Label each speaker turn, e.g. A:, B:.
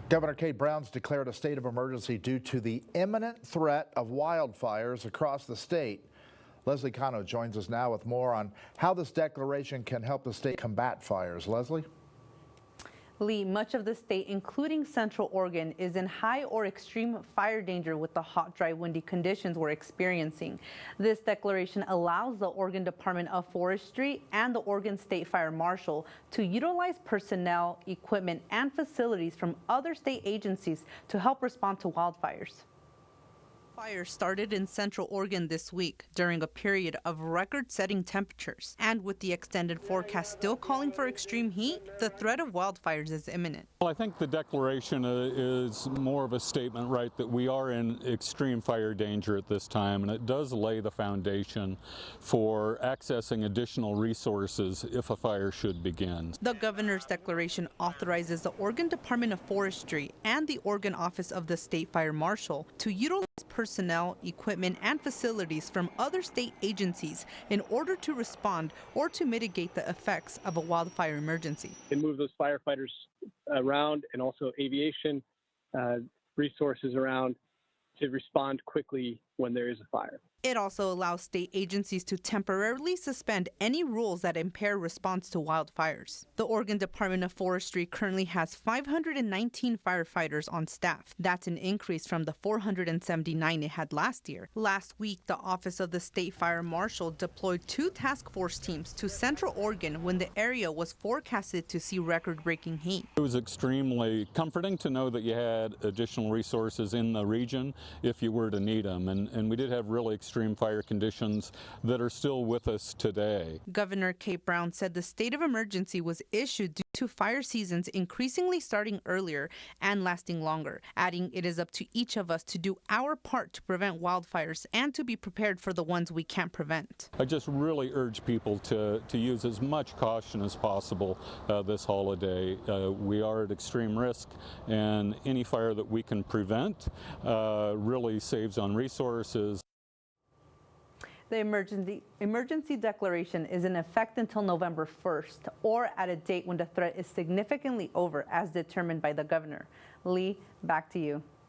A: Governor Kate Brown's declared a state of emergency due to the imminent threat of wildfires across the state. Leslie Cano joins us now with more on how this declaration can help the state combat fires. Leslie?
B: Lee, much of the state, including Central Oregon, is in high or extreme fire danger with the hot, dry, windy conditions we're experiencing. This declaration allows the Oregon Department of Forestry and the Oregon State Fire Marshal to utilize personnel, equipment, and facilities from other state agencies to help respond to wildfires. Fires started in Central Oregon this week during a period of record-setting temperatures. And with the extended forecast still calling for extreme heat, the threat of wildfires is imminent.
C: Well, I think the declaration is more of a statement, right, that we are in extreme fire danger at this time, and it does lay the foundation for accessing additional resources if a fire should begin.
B: The governor's declaration authorizes the Oregon Department of Forestry and the Oregon Office of the State Fire Marshal to utilize personnel, equipment, and facilities from other state agencies in order to respond or to mitigate the effects of a wildfire emergency.
D: And move those firefighters around, and also aviation resources around to respond quickly when there is a fire.
B: It also allows state agencies to temporarily suspend any rules that impair response to wildfires. The Oregon Department of Forestry currently has 519 firefighters on staff. That's an increase from the 479 it had last year. Last week, the Office of the State Fire Marshal deployed 2 task force teams to Central Oregon when the area was forecasted to see record-breaking heat.
C: It was extremely comforting to know that you had additional resources in the region if you were to need them, and we did have really extreme fire conditions that are still with us today.
B: Governor Kate Brown said the state of emergency was issued due to fire seasons increasingly starting earlier and lasting longer, adding it is up to each of us to do our part to prevent wildfires and to be prepared for the ones we can't prevent.
C: I just really urge people to use as much caution as possible this holiday. We are at extreme risk, and any fire that we can prevent really saves on resources.
B: The emergency declaration is in effect until November 1st, or at a date when the threat is significantly over, as determined by the governor. Lee, back to you.